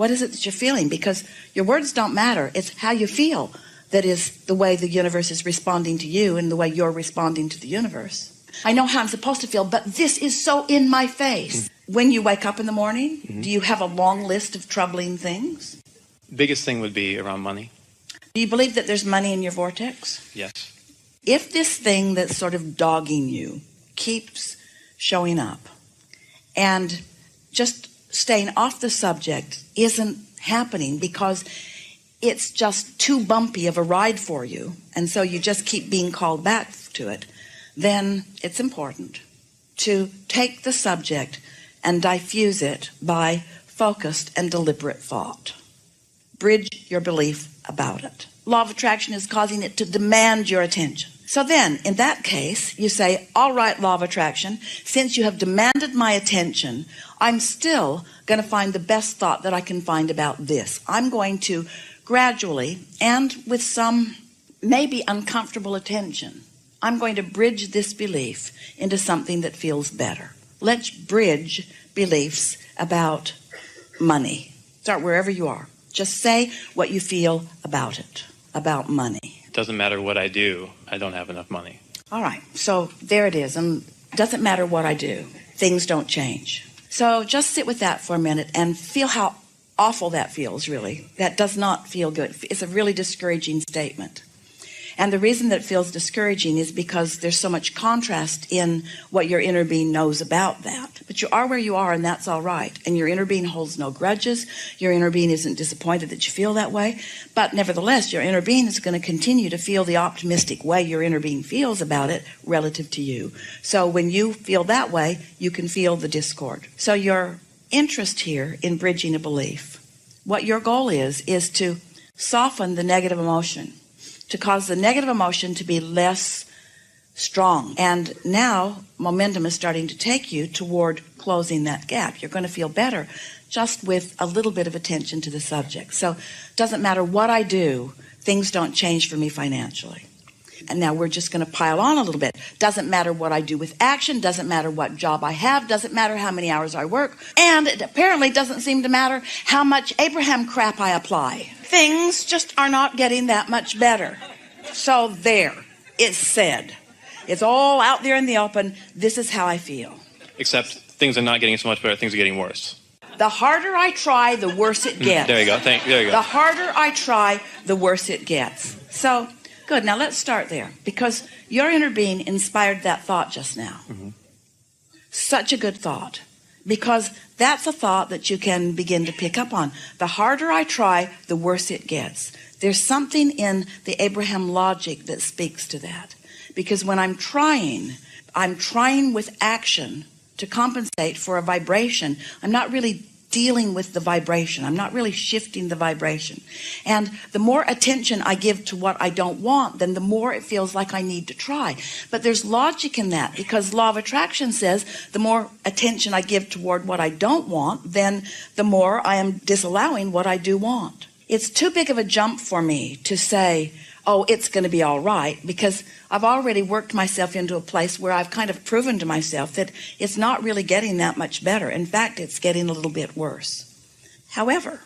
What is it that you're feeling? Because your words don't matter. It's how you feel that is the way the universe is responding to you and the way you're responding to the universe. I know how I'm supposed to feel, but this is so in my face. When you wake up in the morning, do you have a long list of troubling things? Biggest thing would be around money. Do you believe that there's money in your vortex? Yes. If this thing that's sort of dogging you keeps showing up and just staying off the subject isn't happening because it's just too bumpy of a ride for you, and so you just keep being called back to it, then it's important to take the subject and diffuse it by focused and deliberate thought. Bridge your belief about it. Law of attraction is causing it to demand your attention. So then, in that case, you say, all right, law of attraction, since you have demanded my attention, I'm still going to find the best thought that I can find about this. I'm going to gradually, and with some maybe uncomfortable attention, I'm going to bridge this belief into something that feels better. Let's bridge beliefs about money. Start wherever you are. Just say what you feel about it, about money. It doesn't matter what I do, I don't have enough money. All right, so there it is. And it doesn't matter what I do, things don't change. So just sit with that for a minute and feel how awful that feels, really. That does not feel good. It's a really discouraging statement. And the reason that it feels discouraging is because there's so much contrast in what your inner being knows about that. But you are where you are, and that's all right. And your inner being holds no grudges. Your inner being isn't disappointed that you feel that way. But nevertheless, your inner being is going to continue to feel the optimistic way your inner being feels about it relative to you. So when you feel that way, you can feel the discord. So your interest here in bridging a belief, what your goal is to soften the negative emotion, to cause the negative emotion to be less strong. And now momentum is starting to take you toward closing that gap. You're going to feel better just with a little bit of attention to the subject. So it doesn't matter what I do, things don't change for me financially. And now we're just going to pile on a little bit. Doesn't matter what I do with action, doesn't matter what job I have, doesn't matter how many hours I work, and it apparently doesn't seem to matter how much Abraham crap I apply. Things just are not getting that much better. So there, it's said. It's all out there in the open. This is how I feel. Except things are not getting so much better, things are getting worse. The harder I try, the worse it gets. There you go. There you go. The harder I try, the worse it gets. So, good. Now let's start there, because your inner being inspired that thought just now. Such a good thought, because that's a thought that you can begin to pick up on. The harder I try, the worse it gets. There's something in the Abraham logic that speaks to that. Because when I'm trying with action to compensate for a vibration. I'm not really dealing with the vibration. I'm not really shifting the vibration. And the more attention I give to what I don't want, then the more it feels like I need to try. But there's logic in that, because law of attraction says the more attention I give toward what I don't want, then the more I am disallowing what I do want. It's too big of a jump for me to say, oh, it's going to be all right, because I've already worked myself into a place where I've kind of proven to myself that it's not really getting that much better. In fact, it's getting a little bit worse. However,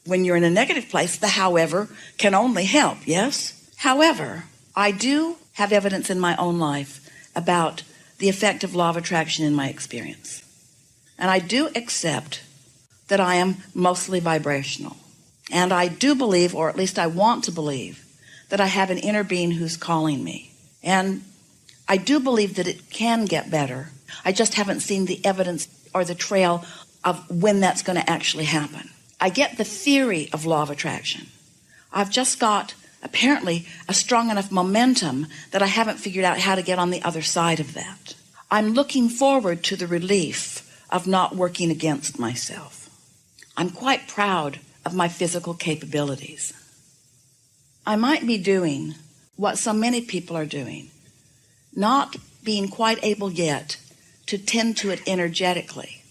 when you're in a negative place, the however can only help, yes? However, I do have evidence in my own life about the effect of law of attraction in my experience. And I do accept that I am mostly vibrational. And I do believe, or at least I want to believe, that I have an inner being who's calling me. And I do believe that it can get better. I just haven't seen the evidence or the trail of when that's going to actually happen. I get the theory of law of attraction. I've just got, apparently, a strong enough momentum that I haven't figured out how to get on the other side of that. I'm looking forward to the relief of not working against myself. I'm quite proud of my physical capabilities. I might be doing what so many people are doing, not being quite able yet to tend to it energetically.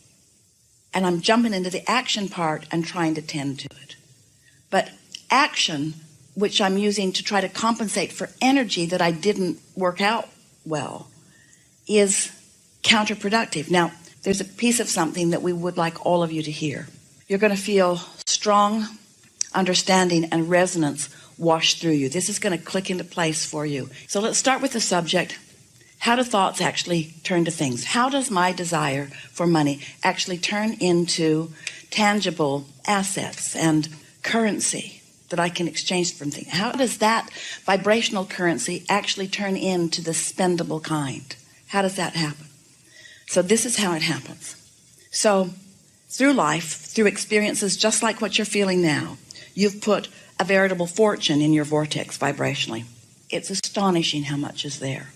And I'm jumping into the action part and trying to tend to it. But action, which I'm using to try to compensate for energy that I didn't work out well, is counterproductive. Now, there's a piece of something that we would like all of you to hear. You're going to feel strong understanding and resonance wash through you. This is going to click into place for you. So let's start with the subject. How do thoughts actually turn to things? How does my desire for money actually turn into tangible assets and currency that I can exchange from things? How does that vibrational currency actually turn into the spendable kind? How does that happen? So this is how it happens. So through life, through experiences just like what you're feeling now, you've put a veritable fortune in your vortex vibrationally. It's astonishing how much is there.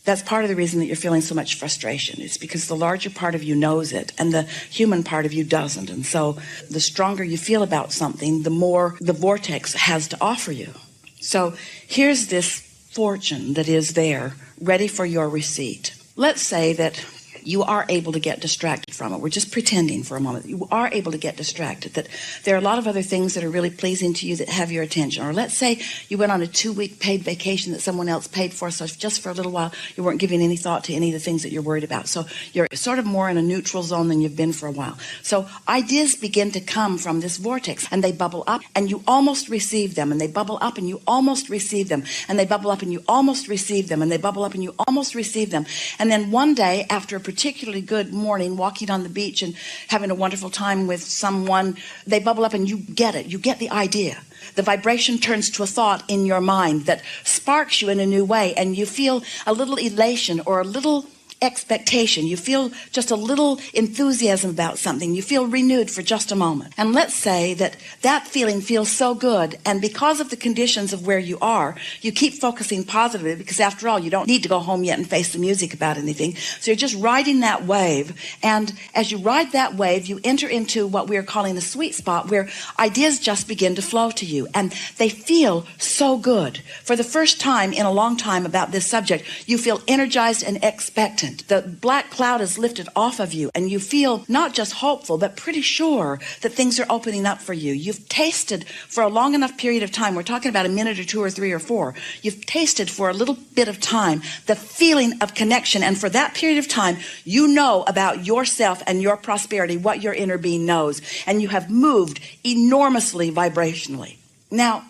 That's part of the reason that you're feeling so much frustration. It's because the larger part of you knows it and the human part of you doesn't. And so the stronger you feel about something, the more the vortex has to offer you. So here's this fortune that is there, ready for your receipt. Let's say that you are able to get distracted from it. We're just pretending for a moment. You are able to get distracted, that there are a lot of other things that are really pleasing to you that have your attention. Or let's say you went on a 2-week paid vacation that someone else paid for, so just for a little while you weren't giving any thought to any of the things that you're worried about. So you're sort of more in a neutral zone than you've been for a while. So ideas begin to come from this vortex, and they bubble up, and you almost receive them, and they bubble up, and you almost receive them, and they bubble up, and you almost receive them, and they bubble up, and you almost receive them. And then one day, after a particularly good morning, walking on the beach and having a wonderful time with someone, they bubble up and you get it. You get the idea. The vibration turns to a thought in your mind that sparks you in a new way, and you feel a little elation or a little expectation. You feel just a little enthusiasm about something. You feel renewed for just a moment. And let's say that that feeling feels so good, and because of the conditions of where you are, you keep focusing positively, because after all, you don't need to go home yet and face the music about anything. So you're just riding that wave, and as you ride that wave, you enter into what we are calling a sweet spot, where ideas just begin to flow to you, and they feel so good. For the first time in a long time about this subject, you feel energized and expectant. The black cloud is lifted off of you, and you feel not just hopeful, but pretty sure that things are opening up for you. You've tasted for a long enough period of time, we're talking about a minute or 2 or 3 or 4, you've tasted for a little bit of time the feeling of connection, and for that period of time, you know about yourself and your prosperity, what your inner being knows, and you have moved enormously vibrationally. Now,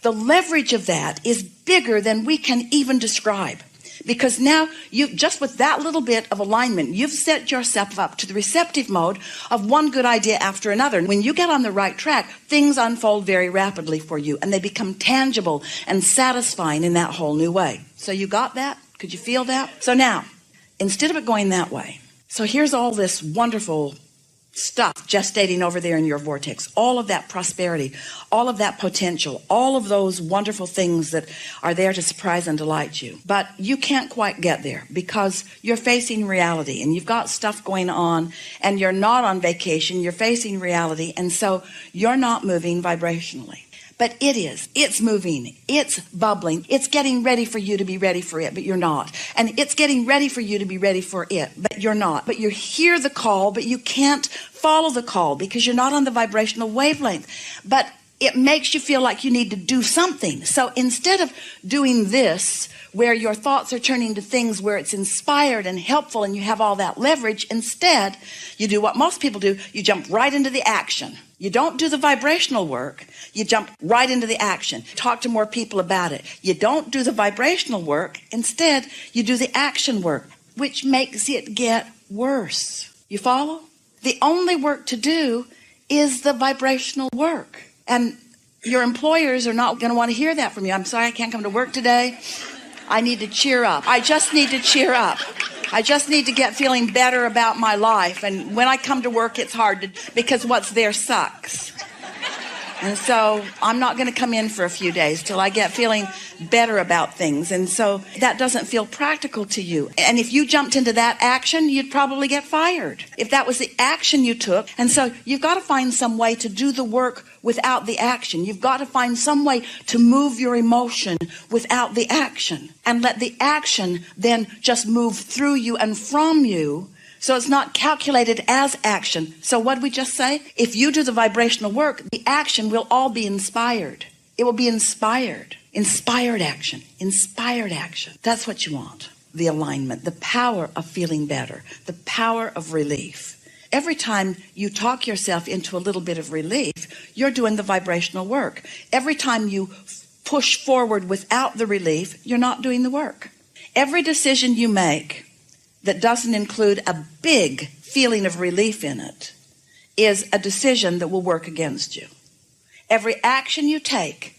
the leverage of that is bigger than we can even describe. Because now you just with that little bit of alignment, you've set yourself up to the receptive mode of one good idea after another. And when you get on the right track, things unfold very rapidly for you, and they become tangible and satisfying in that whole new way. So you got that? Could you feel that? So now, instead of it going that way, so here's all this wonderful stuff gestating over there in your vortex, all of that prosperity, all of that potential, all of those wonderful things that are there to surprise and delight you. But you can't quite get there because you're facing reality, and you've got stuff going on, and you're not on vacation, you're facing reality, and so you're not moving vibrationally. But it is. It's moving. It's bubbling. It's getting ready for you to be ready for it, but you're not. And it's getting ready for you to be ready for it, but you're not. But you hear the call, but you can't follow the call because you're not on the vibrational wavelength. But it makes you feel like you need to do something. So instead of doing this, where your thoughts are turning to things where it's inspired and helpful and you have all that leverage, instead, you do what most people do. You jump right into the action. You don't do the vibrational work. You jump right into the action. Talk to more people about it. You don't do the vibrational work. Instead, you do the action work, which makes it get worse. You follow? The only work to do is the vibrational work. And your employers are not going to want to hear that from you. I'm sorry, I can't come to work today. I need to cheer up. I just need to cheer up. I just need to get feeling better about my life. And when I come to work, it's hard because what's there sucks. And so I'm not going to come in for a few days till I get feeling better about things. And so that doesn't feel practical to you. And if you jumped into that action, you'd probably get fired if that was the action you took. And so you've got to find some way to do the work without the action. You've got to find some way to move your emotion without the action, and let the action then just move through you and from you. So it's not calculated as action. So what did we just say? If you do the vibrational work, the action will all be inspired. It will be inspired. Inspired action. Inspired action. That's what you want. The alignment, the power of feeling better, the power of relief. every time you talk yourself into a little bit of relief, you're doing the vibrational work. Every time you push forward without the relief, you're not doing the work. Every decision you make that doesn't include a big feeling of relief in it is a decision that will work against you. Every action you take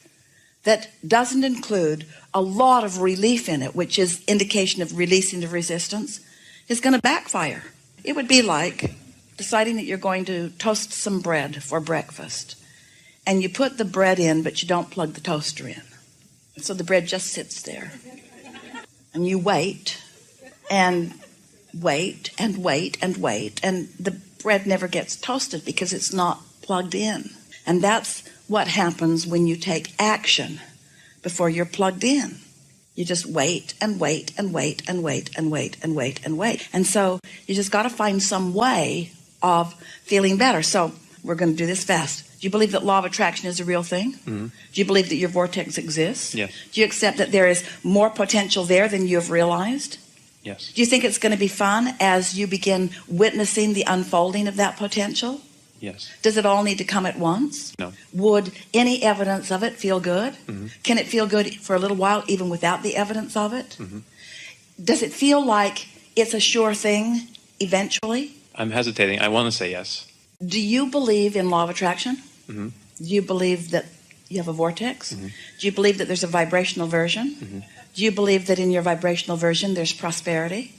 that doesn't include a lot of relief in it, which is indication of releasing the resistance, is going to backfire. It would be like deciding that you're going to toast some bread for breakfast, and you put the bread in, but you don't plug the toaster in. So the bread just sits there. And you wait, and wait, and wait, and wait, and the bread never gets toasted because it's not plugged in. And that's what happens when you take action before you're plugged in. You just wait and wait and wait and wait and wait and wait and wait. And so you just got to find some way of feeling better. So we're going to do this fast. Do you believe that law of attraction is a real thing? Mm-hmm. Do you believe that your vortex exists? Yes. Do you accept that there is more potential there than you have realized? Yes. Do you think it's going to be fun as you begin witnessing the unfolding of that potential? Yes. Does it all need to come at once? No. Would any evidence of it feel good? Mm-hmm. Can it feel good for a little while even without the evidence of it? Mm-hmm. Does it feel like it's a sure thing eventually? I'm hesitating. I want to say yes. Do you believe in law of attraction? Mm-hmm. Do you believe that you have a vortex? Mm-hmm. Do you believe that there's a vibrational version? Mm-hmm. Do you believe that in your vibrational version there's prosperity?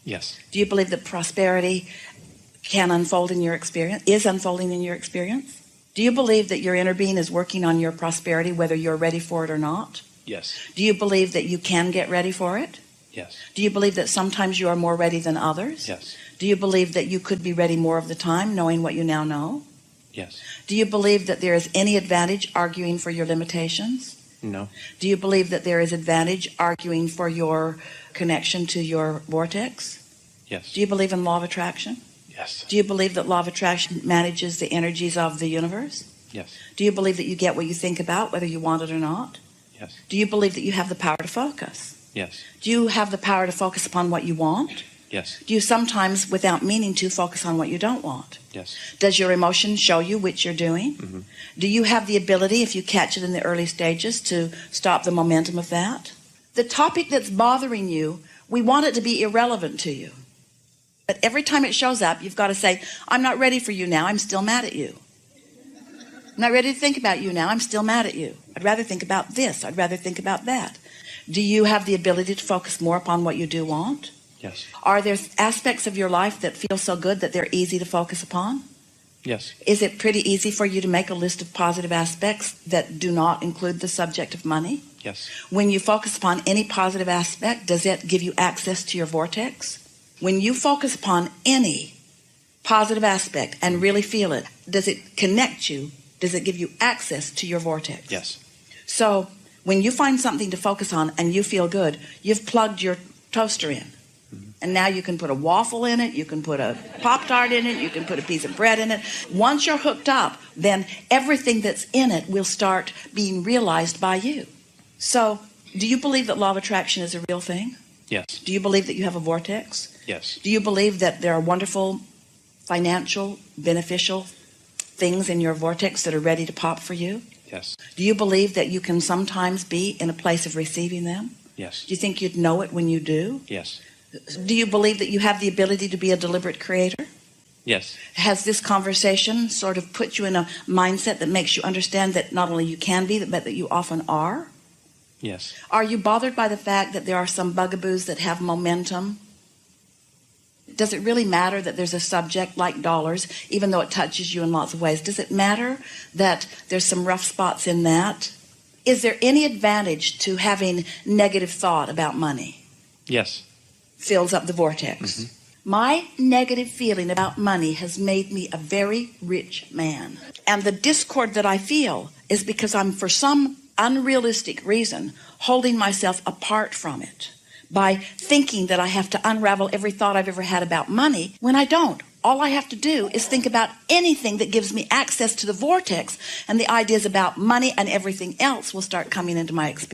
Yes. Do you believe that prosperity can unfold in your experience, is unfolding in your experience? Do you believe that your inner being is working on your prosperity whether you're ready for it or not? Yes. Do you believe that you can get ready for it? Yes. Do you believe that sometimes you are more ready than others? Yes. Do you believe that you could be ready more of the time knowing what you now know? Yes. Do you believe that there is any advantage arguing for your limitations? No. Do you believe that there is advantage arguing for your connection to your vortex? Yes. Do you believe in law of attraction? Yes. Do you believe that law of attraction manages the energies of the universe? Yes. Do you believe that you get what you think about, whether you want it or not? Yes. Do you believe that you have the power to focus? Yes. Do you have the power to focus upon what you want? Yes. Do you sometimes, without meaning to, focus on what you don't want? Yes. Does your emotion show you which you're doing? Mm-hmm. Do you have the ability, if you catch it in the early stages, to stop the momentum of that? The topic that's bothering you, we want it to be irrelevant to you. But every time it shows up, you've got to say, I'm not ready for you now. I'm still mad at you. I'm not ready to think about you now. I'm still mad at you. I'd rather think about this. I'd rather think about that. Do you have the ability to focus more upon what you do want? Yes. Are there aspects of your life that feel so good that they're easy to focus upon? Yes. Is it pretty easy for you to make a list of positive aspects that do not include the subject of money? Yes. When you focus upon any positive aspect, does it give you access to your vortex? When you focus upon any positive aspect and really feel it, does it connect you? Does it give you access to your vortex? Yes. So when you find something to focus on and you feel good, you've plugged your toaster in. And now you can put a waffle in it, you can put a Pop-Tart in it, you can put a piece of bread in it. Once you're hooked up, then everything that's in it will start being realized by you. So, do you believe that law of attraction is a real thing? Yes. Do you believe that you have a vortex? Yes. Do you believe that there are wonderful, financial, beneficial things in your vortex that are ready to pop for you? Yes. Do you believe that you can sometimes be in a place of receiving them? Yes. Do you think you'd know it when you do? Yes. Do you believe that you have the ability to be a deliberate creator? Yes. Has this conversation sort of put you in a mindset that makes you understand that not only you can be, but that you often are? Yes. Are you bothered by the fact that there are some bugaboos that have momentum? Does it really matter that there's a subject like dollars, even though it touches you in lots of ways? Does it matter that there's some rough spots in that? Is there any advantage to having negative thought about money? Yes. Fills up the vortex. Mm-hmm. My negative feeling about money has made me a very rich man. And the discord that I feel is because I'm, for some unrealistic reason, holding myself apart from it by thinking that I have to unravel every thought I've ever had about money when I don't. All I have to do is think about anything that gives me access to the vortex, and the ideas about money and everything else will start coming into my experience.